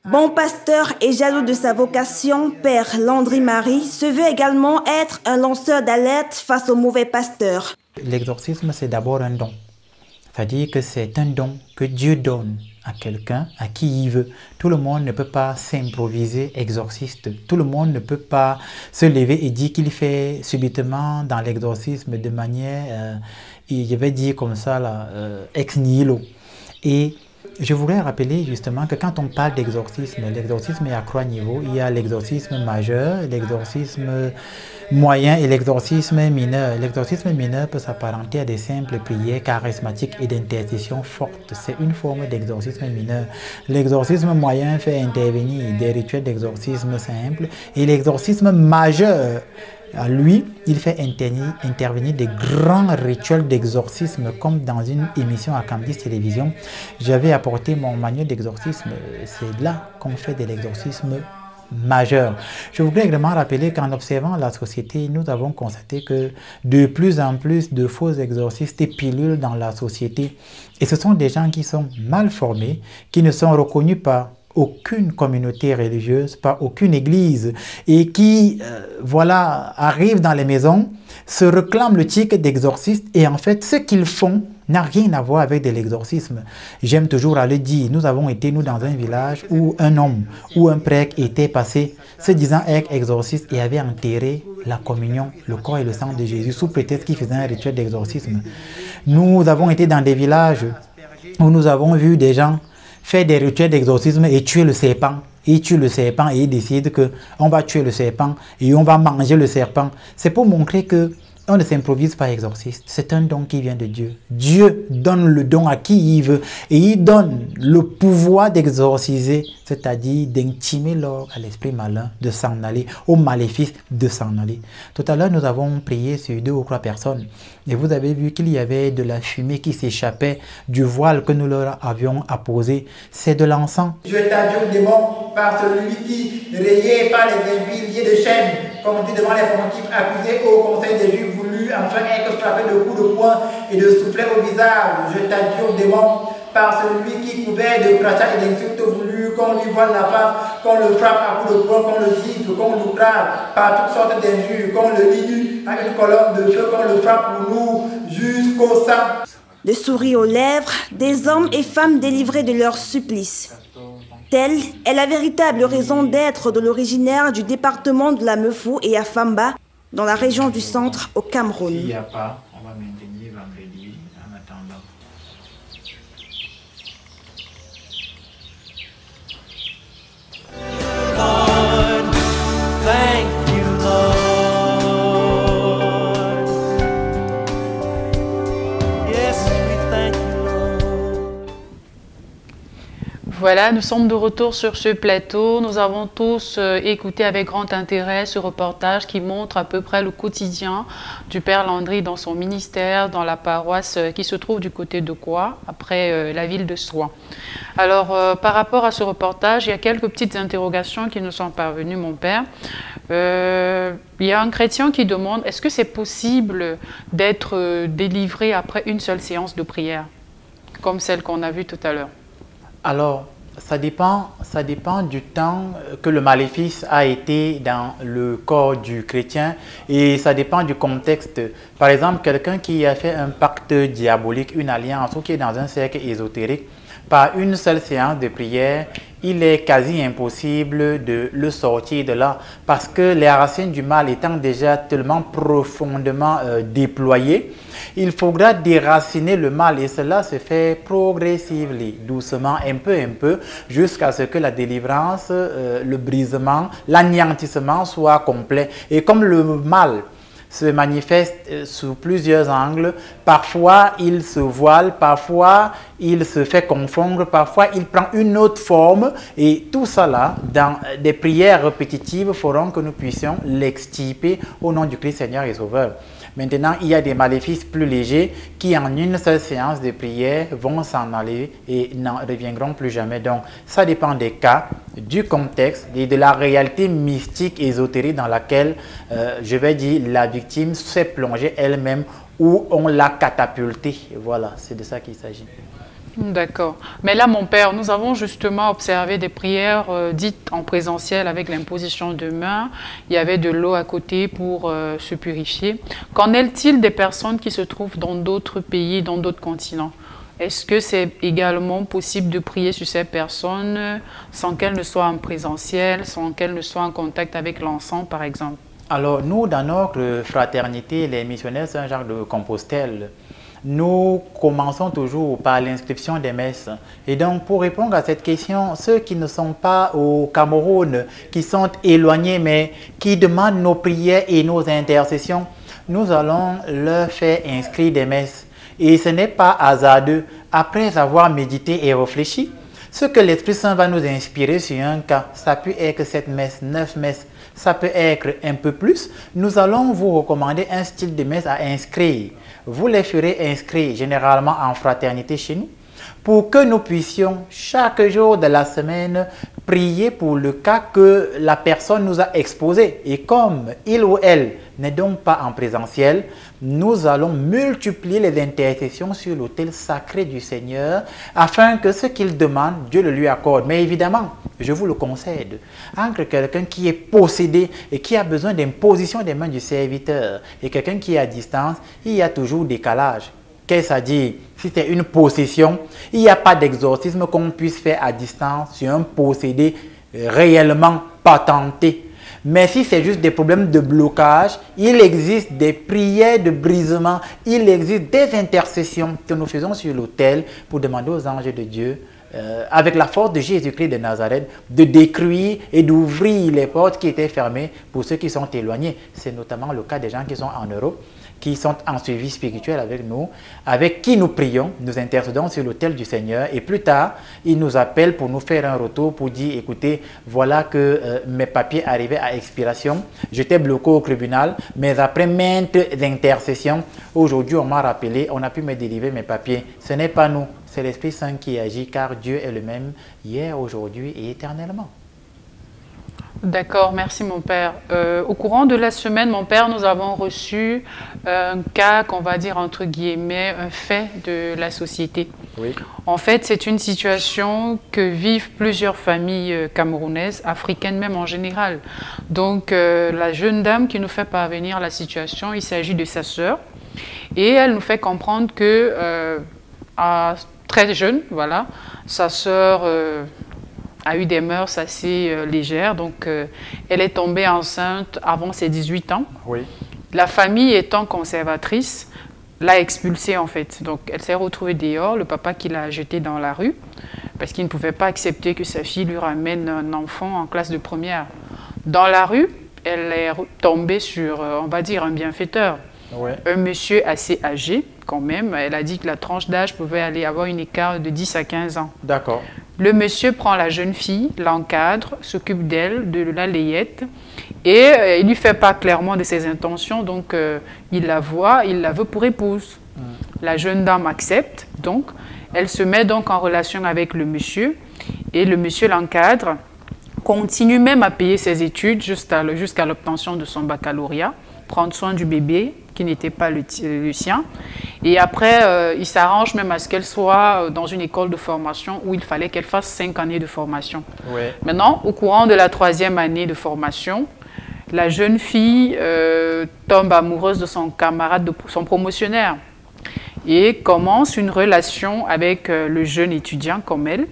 Bon pasteur et jaloux de sa vocation, Père Landry Marie se veut également être un lanceur d'alerte face aux mauvais pasteurs. L'exorcisme, c'est d'abord un don. C'est-à-dire que c'est un don que Dieu donne à quelqu'un, à qui il veut. Tout le monde ne peut pas s'improviser exorciste. Tout le monde ne peut pas se lever et dire qu'il fait subitement dans l'exorcisme de manière, je vais dire comme ça, là, ex nihilo. Et je voudrais rappeler justement que quand on parle d'exorcisme, l'exorcisme est à 3 niveaux. Il y a l'exorcisme majeur, l'exorcisme moyen et l'exorcisme mineur. L'exorcisme mineur peut s'apparenter à des simples prières charismatiques et d'intercession forte. C'est une forme d'exorcisme mineur. L'exorcisme moyen fait intervenir des rituels d'exorcisme simples. Et l'exorcisme majeur, lui, il fait intervenir des grands rituels d'exorcisme, comme dans une émission à Cam10 Télévision. J'avais apporté mon manuel d'exorcisme. C'est là qu'on fait de l'exorcisme majeur. Je voudrais également rappeler qu'en observant la société, nous avons constaté que de plus en plus de faux exorcistes pilulent dans la société. Et ce sont des gens qui sont mal formés, qui ne sont reconnus par aucune communauté religieuse, par aucune église, et qui, voilà, arrivent dans les maisons, se réclament le titre d'exorciste, et en fait, ce qu'ils font n'a rien à voir avec de l'exorcisme. J'aime toujours à le dire, nous avons été, nous, dans un village où un homme ou un prêtre était passé, se disant être exorciste, et avait enterré la communion, le corps et le sang de Jésus, sous prétexte qu'il faisait un rituel d'exorcisme. Nous avons été dans des villages où nous avons vu des gens faire des rituels d'exorcisme et tuer le serpent. Ils tuent le serpent et ils décident qu'on va tuer le serpent et on va manger le serpent. C'est pour montrer que on ne s'improvise pas exorciste. C'est un don qui vient de Dieu. Dieu donne le don à qui il veut. Et il donne le pouvoir d'exorciser, c'est-à-dire d'intimer l'or à l'esprit malin, de s'en aller, au maléfice de s'en aller. Tout à l'heure, nous avons prié sur 2 ou 3 personnes. Et vous avez vu qu'il y avait de la fumée qui s'échappait du voile que nous leur avions apposé. C'est de l'encens. Je t'adjure, démon, par celui qui, rayé par les impies de chaînes, comme dit devant les pontifes accusés au conseil des juifs, voulu enfin être frappé de coups de poing et de souffler au visage. Je t'adjure, démon, par celui qui, couvert de crachats et d'insultes, voulu qu'on lui voile la face, qu'on le frappe à coups de poing, qu'on le gifle, qu'on l'outrage par toutes sortes d'injures, qu'on le lie nu à une colonne de feu, qu'on le frappe pour nous jusqu'au sang. De sourire aux lèvres, des hommes et femmes délivrés de leur supplice. Telle est la véritable raison d'être de l'originaire du département de la Meufou et à Famba, dans la région du centre au Cameroun. S'il n'y a pas, on va maintenir vendredi en attendant. Lord, thank you, Lord. Yes, we thank you, Lord. Voilà, nous sommes de retour sur ce plateau. Nous avons tous écouté avec grand intérêt ce reportage qui montre à peu près le quotidien du Père Landry dans son ministère, dans la paroisse qui se trouve du côté de Kwa, après la ville de Soie. Alors, par rapport à ce reportage, il y a quelques petites interrogations qui nous sont parvenues, mon Père. Il y a un chrétien qui demande, est-ce que c'est possible d'être délivré après une seule séance de prière, comme celle qu'on a vue tout à l'heure? Alors, ça dépend du temps que le maléfice a été dans le corps du chrétien et ça dépend du contexte. Par exemple, quelqu'un qui a fait un pacte diabolique, une alliance ou qui est dans un cercle ésotérique, par une seule séance de prière, il est quasi impossible de le sortir de là parce que les racines du mal étant déjà tellement profondément déployées, il faudra déraciner le mal et cela se fait progressivement, doucement, un peu, jusqu'à ce que la délivrance, le brisement, l'anéantissement soit complet. Et comme le mal se manifeste sous plusieurs angles, parfois il se voile, parfois il se fait confondre, parfois il prend une autre forme et tout ça là, dans des prières répétitives feront que nous puissions l'extirper au nom du Christ Seigneur et Sauveur. Maintenant, il y a des maléfices plus légers qui, en une seule séance de prière, vont s'en aller et n'en reviendront plus jamais. Donc, ça dépend des cas, du contexte et de la réalité mystique ésotérique dans laquelle, je vais dire, la victime s'est plongée elle-même ou on l'a catapultée. Voilà, c'est de ça qu'il s'agit. D'accord. Mais là, mon Père, nous avons justement observé des prières dites en présentiel avec l'imposition de mains. Il y avait de l'eau à côté pour se purifier. Qu'en est-il des personnes qui se trouvent dans d'autres pays, dans d'autres continents? Est-ce que c'est également possible de prier sur ces personnes sans qu'elles ne soient en présentiel, sans qu'elles ne soient en contact avec l'encens, par exemple? Alors, nous, dans notre fraternité, les missionnaires Saint-Jacques de Compostelle, nous commençons toujours par l'inscription des messes. Et donc, pour répondre à cette question, ceux qui ne sont pas au Cameroun, qui sont éloignés, mais qui demandent nos prières et nos intercessions, nous allons leur faire inscrire des messes. Et ce n'est pas hasardeux. Après avoir médité et réfléchi, ce que l'Esprit Saint va nous inspirer sur un cas, ça peut être 7 messes, 9 messes, ça peut être un peu plus. Nous allons vous recommander un style de messe à inscrire. Vous les ferez inscrire généralement en fraternité chez nous pour que nous puissions chaque jour de la semaine prier pour le cas que la personne nous a exposé. Et comme il ou elle n'est donc pas en présentiel, nous allons multiplier les intercessions sur l'autel sacré du Seigneur afin que ce qu'il demande, Dieu le lui accorde. Mais évidemment, je vous le concède, entre quelqu'un qui est possédé et qui a besoin d'imposition des mains du serviteur et quelqu'un qui est à distance, il y a toujours décalage. Qu'est-ce à dire? Si c'est une possession, il n'y a pas d'exorcisme qu'on puisse faire à distance sur un possédé réellement patenté. Mais si c'est juste des problèmes de blocage, il existe des prières de brisement, il existe des intercessions que nous faisons sur l'autel pour demander aux anges de Dieu, avec la force de Jésus-Christ de Nazareth, de détruire et d'ouvrir les portes qui étaient fermées pour ceux qui sont éloignés. C'est notamment le cas des gens qui sont en Europe, qui sont en suivi spirituel avec nous, avec qui nous prions, nous intercédons sur l'autel du Seigneur et plus tard, ils nous appellent pour nous faire un retour pour dire, écoutez, voilà que mes papiers arrivaient à expiration, j'étais bloqué au tribunal, mais après maintes intercessions, aujourd'hui on m'a rappelé, on a pu me délivrer mes papiers. Ce n'est pas nous, c'est l'Esprit Saint qui agit car Dieu est le même hier, aujourd'hui et éternellement. D'accord, merci mon Père. Au courant de la semaine, mon Père, nous avons reçu un cas qu'on va dire entre guillemets, un fait de la société. Oui. En fait, c'est une situation que vivent plusieurs familles camerounaises, africaines même en général. Donc, la jeune dame qui nous fait parvenir la situation, il s'agit de sa sœur. Et elle nous fait comprendre que, très jeune, voilà, sa sœur a eu des mœurs assez légères, donc elle est tombée enceinte avant ses 18 ans. Oui. La famille étant conservatrice, l'a expulsée en fait. Donc elle s'est retrouvée dehors, le papa qui l'a jetée dans la rue, parce qu'il ne pouvait pas accepter que sa fille lui ramène un enfant en classe de première. Dans la rue, elle est tombée sur, on va dire, un bienfaiteur. Ouais. Un monsieur assez âgé quand même. Elle a dit que la tranche d'âge pouvait aller avoir une écart de 10 à 15 ans. D'accord. Le monsieur prend la jeune fille, l'encadre, s'occupe d'elle, de la layette, et il lui fait pas clairement de ses intentions, donc il la voit, il la veut pour épouse. La jeune dame accepte, donc elle se met donc en relation avec le monsieur, et le monsieur l'encadre, continue même à payer ses études jusqu'à l'obtention de son baccalauréat, prendre soin du bébé qui n'était pas le sien. Et après, il s'arrange même à ce qu'elle soit dans une école de formation où il fallait qu'elle fasse 5 années de formation. Ouais. Maintenant, au courant de la 3e année de formation, la jeune fille tombe amoureuse de son camarade, son promotionnaire, et commence une relation avec le jeune étudiant comme elle.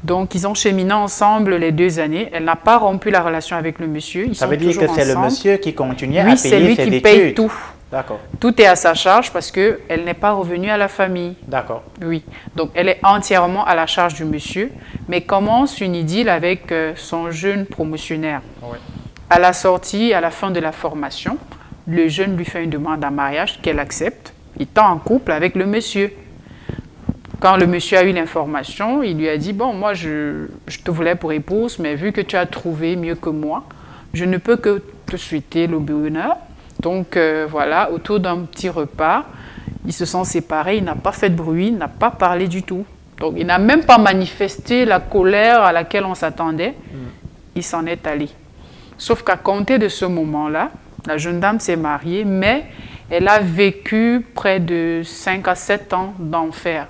Donc, ils ont cheminé ensemble les 2 années. Elle n'a pas rompu la relation avec le monsieur. Ça veut dire que c'est le monsieur qui continuait à payer ses études. Oui, c'est lui qui paye tout. D'accord. Tout est à sa charge parce qu'elle n'est pas revenue à la famille. D'accord. Oui. Donc, elle est entièrement à la charge du monsieur, mais commence une idylle avec son jeune promotionnaire. Oui. À la sortie, à la fin de la formation, le jeune lui fait une demande en mariage qu'elle accepte, étant en couple avec le monsieur. Quand le monsieur a eu l'information, il lui a dit « Bon, moi, je te voulais pour épouse, mais vu que tu as trouvé mieux que moi, je ne peux que te souhaiter le bonheur. » Donc, voilà, autour d'un petit repas, ils se sont séparés, il n'a pas fait de bruit, il n'a pas parlé du tout. Donc, il n'a même pas manifesté la colère à laquelle on s'attendait. Il s'en est allé. Sauf qu'à compter de ce moment-là, la jeune dame s'est mariée, mais elle a vécu près de 5 à 7 ans d'enfer.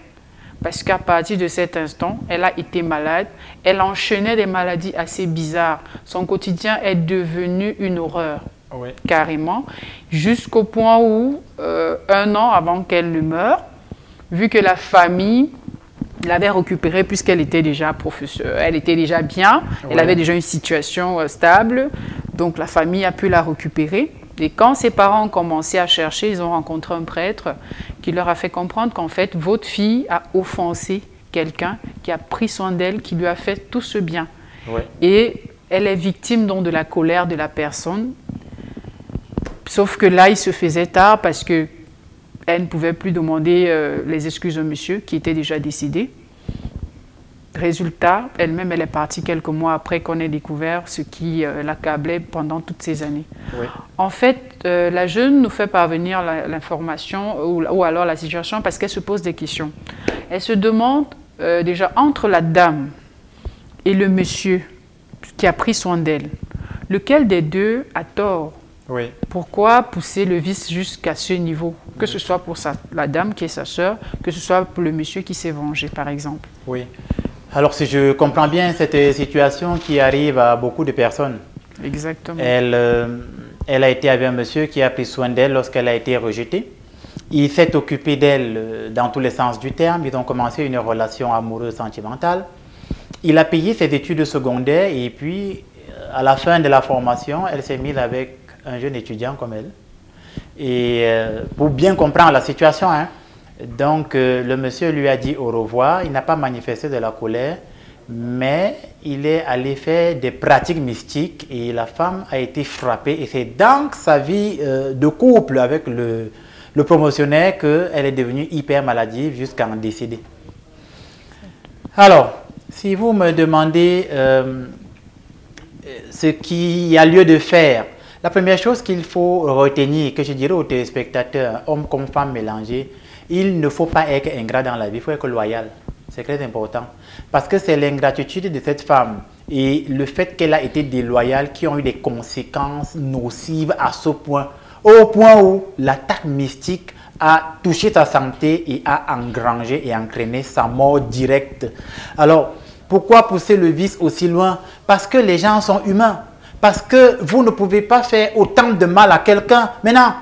Parce qu'à partir de cet instant, elle a été malade. Elle enchaînait des maladies assez bizarres. Son quotidien est devenu une horreur, oui, carrément. Jusqu'au point où, 1 an avant qu'elle ne meure, vu que la famille l'avait récupérée puisqu'elle était déjà professeure, elle était déjà bien, oui, elle avait déjà une situation stable. Donc la famille a pu la récupérer. Et quand ses parents ont commencé à chercher, ils ont rencontré un prêtre qui leur a fait comprendre qu'en fait, votre fille a offensé quelqu'un qui a pris soin d'elle, qui lui a fait tout ce bien. Ouais. Et elle est victime donc de la colère de la personne. Sauf que là, il se faisait tard parce qu'elle ne pouvait plus demander les excuses au monsieur qui était déjà décédé. Résultat, elle-même, elle est partie quelques mois après qu'on ait découvert ce qui l'accablait pendant toutes ces années. Oui. En fait, la jeune nous fait parvenir l'information ou alors la situation parce qu'elle se pose des questions. Elle se demande déjà entre la dame et le monsieur qui a pris soin d'elle, lequel des deux a tort? Oui. Pourquoi pousser le vice jusqu'à ce niveau? Que ce soit pour la dame qui est sa sœur, que ce soit pour le monsieur qui s'est vengé, par exemple. Oui. Alors, si je comprends bien, cette situation qui arrive à beaucoup de personnes. Exactement. Elle a été avec un monsieur qui a pris soin d'elle lorsqu'elle a été rejetée. Il s'est occupé d'elle dans tous les sens du terme. Ils ont commencé une relation amoureuse sentimentale. Il a payé ses études secondaires et puis, à la fin de la formation, elle s'est mise avec un jeune étudiant comme elle. Et pour bien comprendre la situation, hein, donc, le monsieur lui a dit au revoir, il n'a pas manifesté de la colère, mais il est allé faire des pratiques mystiques et la femme a été frappée. Et c'est dans sa vie de couple avec le promotionnaire qu'elle est devenue hyper maladive jusqu'à en décéder. Alors, si vous me demandez ce qu'il y a lieu de faire, la première chose qu'il faut retenir, que je dirais aux téléspectateurs, hommes comme femmes mélangés, il ne faut pas être ingrat dans la vie, il faut être loyal. C'est très important. Parce que c'est l'ingratitude de cette femme et le fait qu'elle a été déloyale qui ont eu des conséquences nocives à ce point. Au point où l'attaque mystique a touché sa santé et a engrangé et entraîné sa mort directe. Alors, pourquoi pousser le vice aussi loin? Parce que les gens sont humains. Parce que vous ne pouvez pas faire autant de mal à quelqu'un. Maintenant,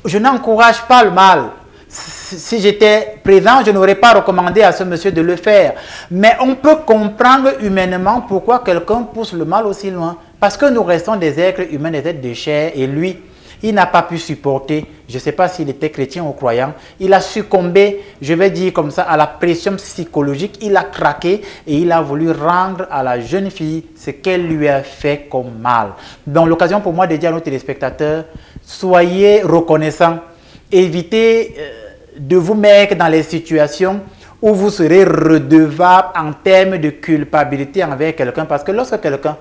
je n'encourage pas le mal. Si j'étais présent, je n'aurais pas recommandé à ce monsieur de le faire. Mais on peut comprendre humainement pourquoi quelqu'un pousse le mal aussi loin. Parce que nous restons des êtres humains, des êtres de chair. Et lui, il n'a pas pu supporter, je ne sais pas s'il était chrétien ou croyant, il a succombé, je vais dire comme ça, à la pression psychologique. Il a craqué et il a voulu rendre à la jeune fille ce qu'elle lui a fait comme mal. Donc l'occasion pour moi de dire à nos téléspectateurs, soyez reconnaissants. Évitez de vous mettre dans les situations où vous serez redevable en termes de culpabilité envers quelqu'un. Parce que lorsque quelqu'un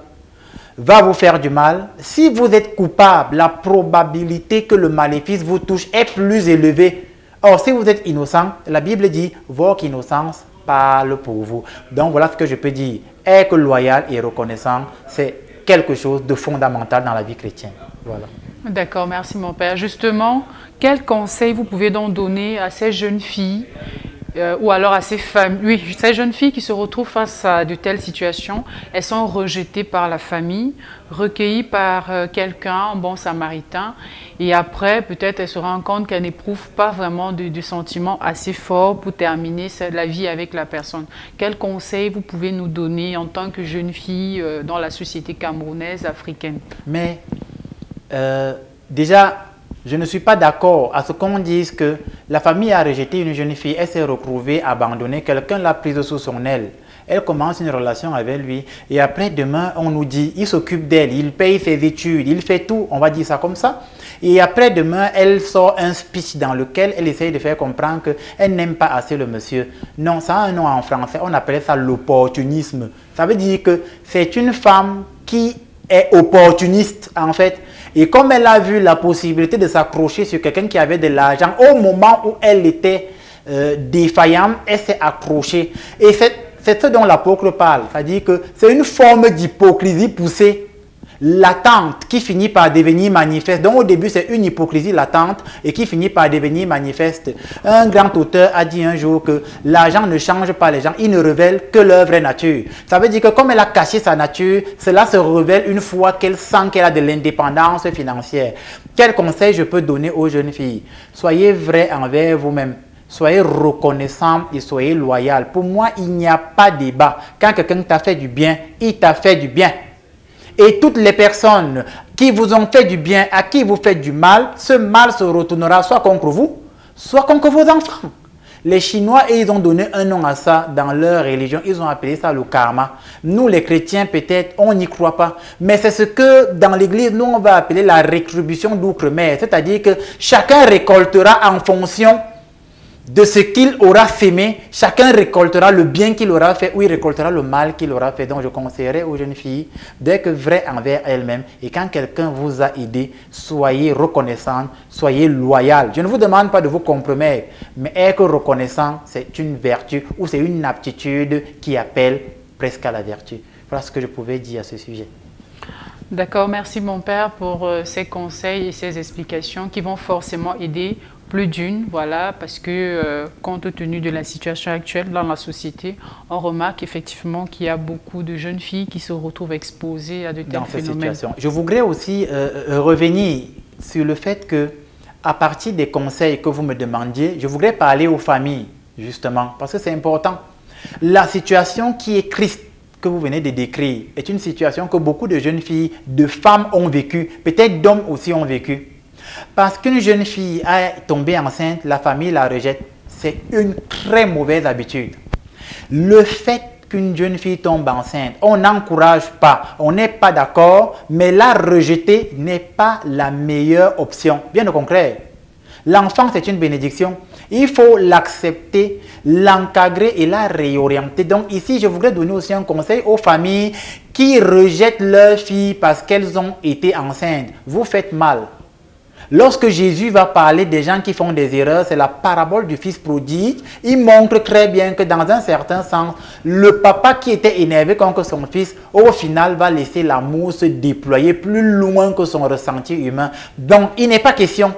va vous faire du mal, si vous êtes coupable, la probabilité que le maléfice vous touche est plus élevée. Or, si vous êtes innocent, la Bible dit « votre innocence parle pour vous ». Donc, voilà ce que je peux dire. Être loyal et reconnaissant, c'est quelque chose de fondamental dans la vie chrétienne. Voilà. D'accord, merci mon père. Justement, quels conseils vous pouvez donc donner à ces jeunes filles ou alors à ces femmes, oui, ces jeunes filles qui se retrouvent face à de telles situations? Elles sont rejetées par la famille, recueillies par quelqu'un, un bon samaritain, et après, peut-être elles se rendent compte qu'elles n'éprouvent pas vraiment de sentiments assez forts pour terminer la vie avec la personne. Quels conseils vous pouvez nous donner en tant que jeune fille dans la société camerounaise, africaine? Mais déjà, je ne suis pas d'accord à ce qu'on dise que la famille a rejeté une jeune fille, elle s'est retrouvée abandonnée, quelqu'un l'a prise sous son aile. Elle commence une relation avec lui et après demain, on nous dit, il s'occupe d'elle, il paye ses études, il fait tout, on va dire ça comme ça. Et après demain, elle sort un speech dans lequel elle essaye de faire comprendre qu'elle n'aime pas assez le monsieur. Non, ça a un nom en français, on appelle ça l'opportunisme. Ça veut dire que c'est une femme qui est opportuniste en fait. Et comme elle a vu la possibilité de s'accrocher sur quelqu'un qui avait de l'argent, au moment où elle était défaillante, elle s'est accrochée. Et c'est ce dont l'apôtre parle. C'est-à-dire que c'est une forme d'hypocrisie poussée, latente, qui finit par devenir manifeste. Donc au début, c'est une hypocrisie latente et qui finit par devenir manifeste. Un grand auteur a dit un jour que l'argent ne change pas les gens, il ne révèle que leur vraie nature. Ça veut dire que comme elle a caché sa nature, cela se révèle une fois qu'elle sent qu'elle a de l'indépendance financière. Quel conseil je peux donner aux jeunes filles? Soyez vrais envers vous-même. Soyez reconnaissant et soyez loyal. Pour moi, il n'y a pas de débat. Quand quelqu'un t'a fait du bien, il t'a fait du bien. Et toutes les personnes qui vous ont fait du bien, à qui vous faites du mal, ce mal se retournera soit contre vous, soit contre vos enfants. Les Chinois, ils ont donné un nom à ça dans leur religion. Ils ont appelé ça le karma. Nous, les chrétiens, peut-être, on n'y croit pas. Mais c'est ce que, dans l'église, nous, on va appeler la rétribution d'outre-mer. C'est-à-dire que chacun récoltera en fonction de ce qu'il aura sémé. Chacun récoltera le bien qu'il aura fait ou il récoltera le mal qu'il aura fait. Donc je conseillerais aux jeunes filles d'être vraies envers elles-mêmes. Et quand quelqu'un vous a aidé, soyez reconnaissant, soyez loyal. Je ne vous demande pas de vous compromettre, mais être reconnaissant, c'est une vertu ou c'est une aptitude qui appelle presque à la vertu. Voilà ce que je pouvais dire à ce sujet. D'accord, merci mon père pour ces conseils et ces explications qui vont forcément aider plus d'une, voilà, parce que compte tenu de la situation actuelle dans la société, on remarque effectivement qu'il y a beaucoup de jeunes filles qui se retrouvent exposées à de tels phénomènes. Je voudrais aussi revenir sur le fait que, à partir des conseils que vous me demandiez, je voudrais parler aux familles, justement, parce que c'est important. La situation qui est triste, que vous venez de décrire, est une situation que beaucoup de jeunes filles, de femmes ont vécu, peut-être d'hommes aussi ont vécu. Parce qu'une jeune fille est tombée enceinte, la famille la rejette. C'est une très mauvaise habitude. Le fait qu'une jeune fille tombe enceinte, on n'encourage pas, on n'est pas d'accord, mais la rejeter n'est pas la meilleure option. Bien au contraire, l'enfant c'est une bénédiction. Il faut l'accepter, l'encadrer et la réorienter. Donc ici, je voudrais donner aussi un conseil aux familles qui rejettent leurs filles parce qu'elles ont été enceintes. Vous faites mal. Lorsque Jésus va parler des gens qui font des erreurs, c'est la parabole du fils prodigue. Il montre très bien que dans un certain sens, le papa qui était énervé contre son fils, au final va laisser l'amour se déployer plus loin que son ressenti humain. Donc, il n'est pas question,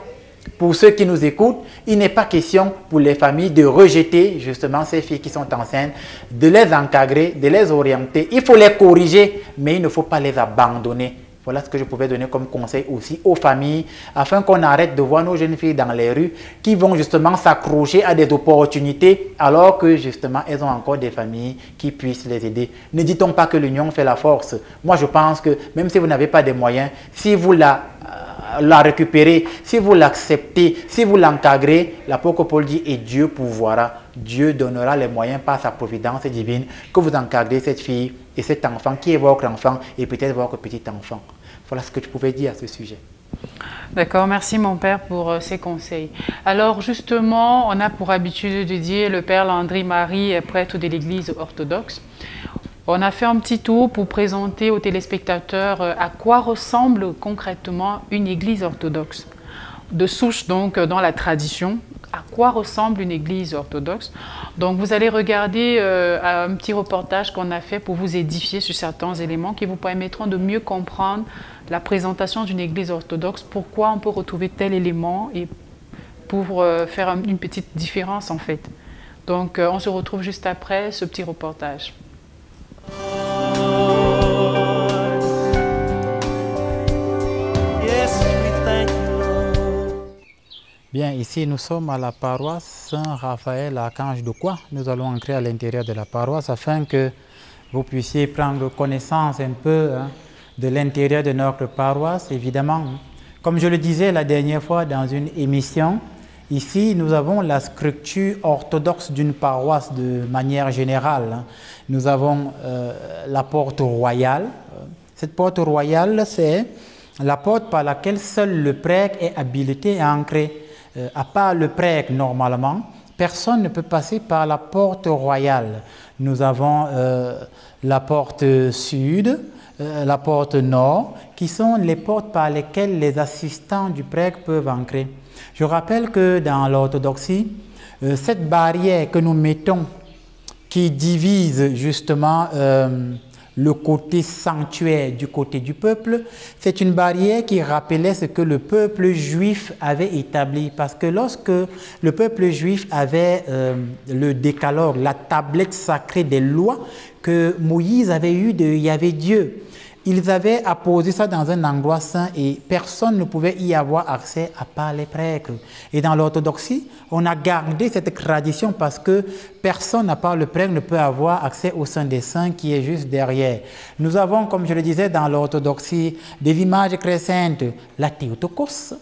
pour ceux qui nous écoutent, il n'est pas question pour les familles de rejeter justement ces filles qui sont enceintes, de les encadrer, de les orienter. Il faut les corriger, mais il ne faut pas les abandonner. Voilà ce que je pouvais donner comme conseil aussi aux familles, afin qu'on arrête de voir nos jeunes filles dans les rues qui vont justement s'accrocher à des opportunités alors que justement elles ont encore des familles qui puissent les aider. Ne dit-on pas que l'union fait la force? Moi je pense que même si vous n'avez pas de moyens, si vous la récupérez, si vous l'acceptez, si vous l'encadrez, l'apôtre Paul dit et Dieu pourvoira. Dieu donnera les moyens par sa providence divine que vous encadrez cette fille et cet enfant qui est votre enfant et peut-être votre petit enfant. Voilà ce que je pouvais dire à ce sujet. D'accord, merci mon père pour ces conseils. Alors justement, on a pour habitude de dire le père Landry Marie est prêtre de l'église orthodoxe. On a fait un petit tour pour présenter aux téléspectateurs à quoi ressemble concrètement une église orthodoxe. De souche donc dans la tradition, à quoi ressemble une église orthodoxe. Donc vous allez regarder un petit reportage qu'on a fait pour vous édifier sur certains éléments qui vous permettront de mieux comprendre la présentation d'une église orthodoxe, pourquoi on peut retrouver tel élément et pour faire une petite différence en fait. Donc on se retrouve juste après ce petit reportage. Bien, ici nous sommes à la paroisse Saint-Raphaël Archange de Quoi. Nous allons entrer à l'intérieur de la paroisse afin que vous puissiez prendre connaissance un peu de l'intérieur de notre paroisse. Évidemment, comme je le disais la dernière fois dans une émission, ici nous avons la structure orthodoxe d'une paroisse de manière générale. Nous avons la porte royale. Cette porte royale, c'est la porte par laquelle seul le prêtre est habilité à entrer. À part le prêtre, normalement, personne ne peut passer par la porte royale. Nous avons la porte sud, la porte nord, qui sont les portes par lesquelles les assistants du prêtre peuvent entrer. Je rappelle que dans l'orthodoxie, cette barrière que nous mettons, qui divise justement le côté sanctuaire du côté du peuple, c'est une barrière qui rappelait ce que le peuple juif avait établi. Parce que lorsque le peuple juif avait le décalogue, la tablette sacrée des lois que Moïse avait eu de Yahvé Dieu, ils avaient apposé ça dans un endroit saint et personne ne pouvait y avoir accès à part les prêtres. Et dans l'orthodoxie, on a gardé cette tradition parce que personne à part le prêtre ne peut avoir accès au Saint des Saints qui est juste derrière. Nous avons, comme je le disais, dans l'orthodoxie, des images crescentes, la Théotokos,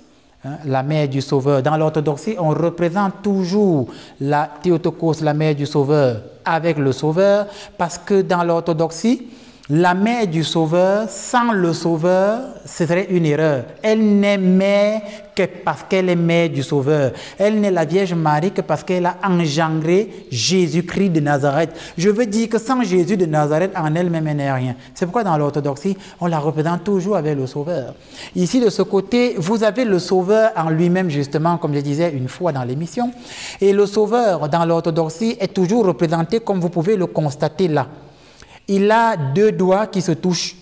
la mère du Sauveur. Dans l'orthodoxie, on représente toujours la Théotokos, la mère du Sauveur, avec le Sauveur, parce que dans l'orthodoxie, la mère du Sauveur, sans le Sauveur, ce serait une erreur. Elle n'est mère que parce qu'elle est mère du Sauveur. Elle n'est la Vierge Marie que parce qu'elle a engendré Jésus-Christ de Nazareth. Je veux dire que sans Jésus de Nazareth, en elle-même, elle n'est rien. C'est pourquoi dans l'orthodoxie, on la représente toujours avec le Sauveur. Ici, de ce côté, vous avez le Sauveur en lui-même, justement, comme je disais une fois dans l'émission. Et le Sauveur, dans l'orthodoxie, est toujours représenté comme vous pouvez le constater là. Il a 2 doigts qui se touchent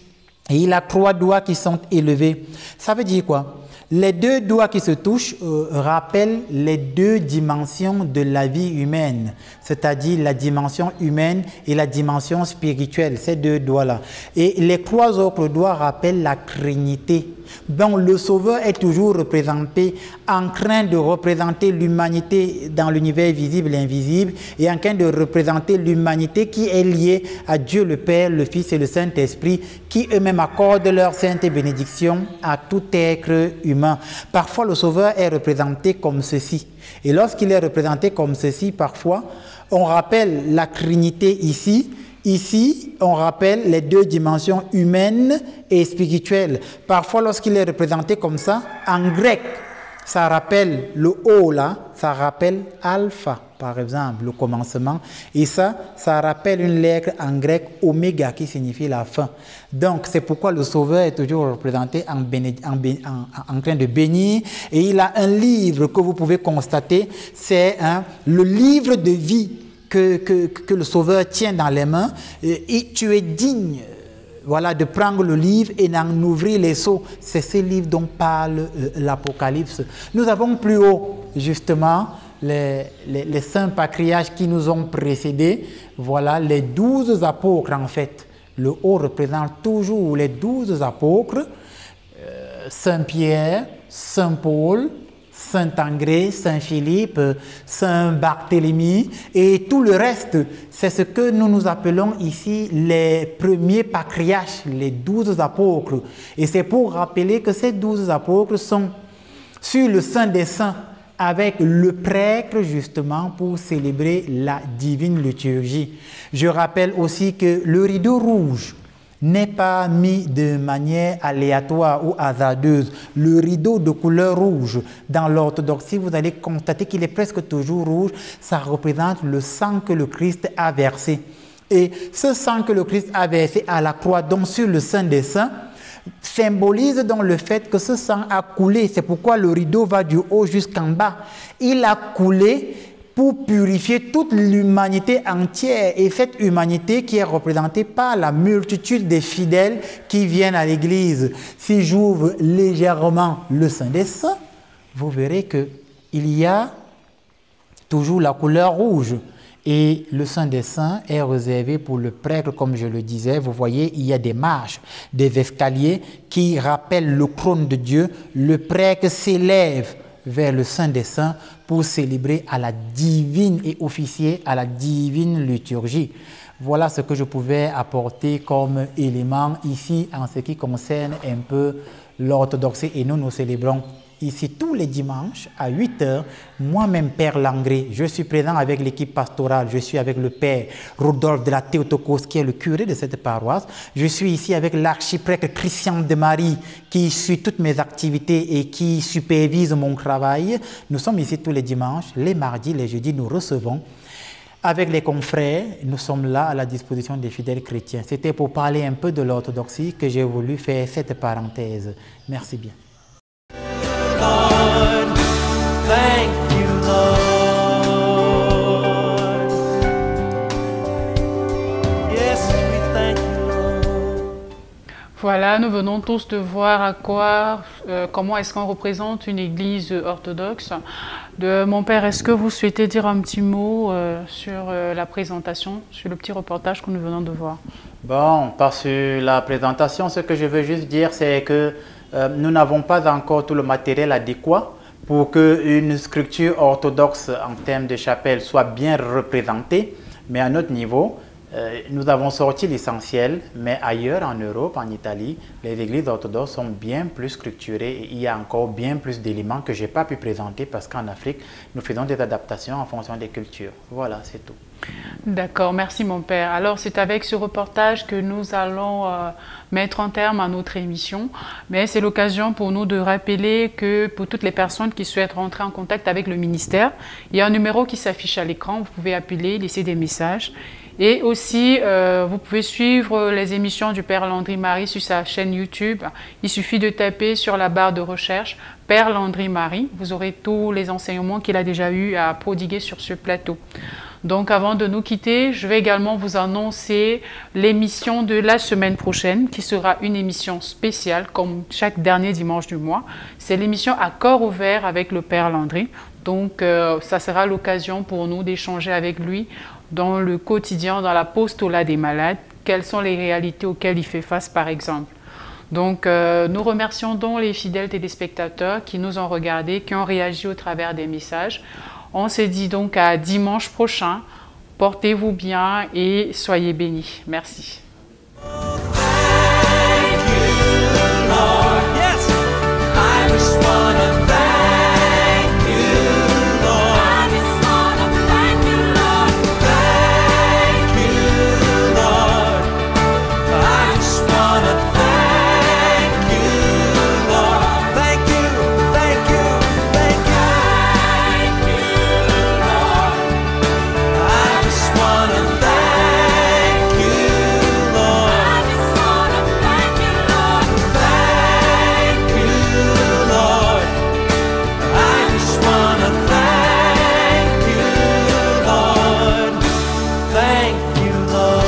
et il a 3 doigts qui sont élevés. Ça veut dire quoi? Les 2 doigts qui se touchent rappellent les 2 dimensions de la vie humaine, c'est-à-dire la dimension humaine et la dimension spirituelle, ces 2 doigts-là. Et les 3 autres doigts rappellent la Trinité. Donc le Sauveur est toujours représenté en train de représenter l'humanité dans l'univers visible et invisible et en train de représenter l'humanité qui est liée à Dieu le Père, le Fils et le Saint-Esprit qui eux-mêmes accordent leur sainte bénédiction à tout être humain. Parfois le Sauveur est représenté comme ceci et lorsqu'il est représenté comme ceci, parfois on rappelle la Trinité ici. Ici, on rappelle les 2 dimensions humaines et spirituelles. Parfois, lorsqu'il est représenté comme ça, en grec, ça rappelle le O là, ça rappelle alpha, par exemple, le commencement. Et ça rappelle une lettre en grec oméga qui signifie la fin. Donc, c'est pourquoi le Sauveur est toujours représenté en train de bénir. Et il a un livre que vous pouvez constater, c'est le livre de vie que le Sauveur tient dans les mains et tu es digne voilà, de prendre le livre et d'en ouvrir les sceaux. C'est ce livre dont parle l'Apocalypse. Nous avons plus haut justement les saints patriarches qui nous ont précédés. Voilà les 12 apôtres en fait. Le haut représente toujours les 12 apôtres. Saint Pierre, Saint Paul, Saint André, Saint Philippe, Saint Barthélemy et tout le reste, c'est ce que nous appelons ici les premiers patriarches, les 12 apôtres. Et c'est pour rappeler que ces 12 apôtres sont sur le Saint des Saints avec le prêtre justement pour célébrer la divine liturgie. Je rappelle aussi que le rideau rouge n'est pas mis de manière aléatoire ou hasardeuse. Le rideau de couleur rouge, dans l'orthodoxie, vous allez constater qu'il est presque toujours rouge. Ça représente le sang que le Christ a versé. Et ce sang que le Christ a versé à la croix, donc sur le Saint des Saints, symbolise donc le fait que ce sang a coulé. C'est pourquoi le rideau va du haut jusqu'en bas. Il a coulé pour purifier toute l'humanité entière. Et cette humanité qui est représentée par la multitude des fidèles qui viennent à l'église. Si j'ouvre légèrement le Saint des Saints, vous verrez qu'il y a toujours la couleur rouge. Et le Saint des Saints est réservé pour le prêtre, comme je le disais. Vous voyez, il y a des marches, des escaliers qui rappellent le trône de Dieu. Le prêtre s'élève vers le Saint des Saints pour célébrer à la divine et officier à la divine liturgie. Voilà ce que je pouvais apporter comme élément ici en ce qui concerne un peu l'orthodoxie. Et nous célébrons ici tous les dimanches à 8 h, moi-même Père Langré, je suis présent avec l'équipe pastorale, je suis avec le Père Rodolphe de la Théotokos qui est le curé de cette paroisse, je suis ici avec l'archiprêtre Christian de Marie qui suit toutes mes activités et qui supervise mon travail. Nous sommes ici tous les dimanches, les mardis, les jeudis, nous recevons. Avec les confrères, nous sommes là à la disposition des fidèles chrétiens. C'était pour parler un peu de l'orthodoxie que j'ai voulu faire cette parenthèse. Merci bien. Lord, thank you, Lord. Yes, we thank you, Lord. Voilà, nous venons tous de voir comment est-ce qu'on représente une église orthodoxe. Mon père, est-ce que vous souhaitez dire un petit mot sur la présentation, sur le petit reportage que nous venons de voir? Bon, pas sur la présentation, ce que je veux juste dire, c'est que nous n'avons pas encore tout le matériel adéquat pour qu'une structure orthodoxe en termes de chapelle soit bien représentée. Mais à notre niveau, nous avons sorti l'essentiel, mais ailleurs en Europe, en Italie, les églises orthodoxes sont bien plus structurées et il y a encore bien plus d'éléments que je n'ai pas pu présenter parce qu'en Afrique, nous faisons des adaptations en fonction des cultures. Voilà, c'est tout. D'accord, merci mon père. Alors c'est avec ce reportage que nous allons mettre un terme à notre émission, mais c'est l'occasion pour nous de rappeler que pour toutes les personnes qui souhaitent rentrer en contact avec le ministère, il y a un numéro qui s'affiche à l'écran, vous pouvez appeler, laisser des messages. Et aussi, vous pouvez suivre les émissions du Père Landry Marie sur sa chaîne YouTube. Il suffit de taper sur la barre de recherche Père Landry Marie. Vous aurez tous les enseignements qu'il a déjà eu à prodiguer sur ce plateau. Donc avant de nous quitter, je vais également vous annoncer l'émission de la semaine prochaine, qui sera une émission spéciale, comme chaque dernier dimanche du mois. C'est l'émission À corps ouvert avec le Père Landry. Donc ça sera l'occasion pour nous d'échanger avec lui dans le quotidien, dans l'apostolat des malades, quelles sont les réalités auxquelles il fait face par exemple. Donc nous remercions donc les fidèles téléspectateurs qui nous ont regardés, qui ont réagi au travers des messages. On se dit donc à dimanche prochain. Portez-vous bien et soyez bénis. Merci. Thank you, Lord.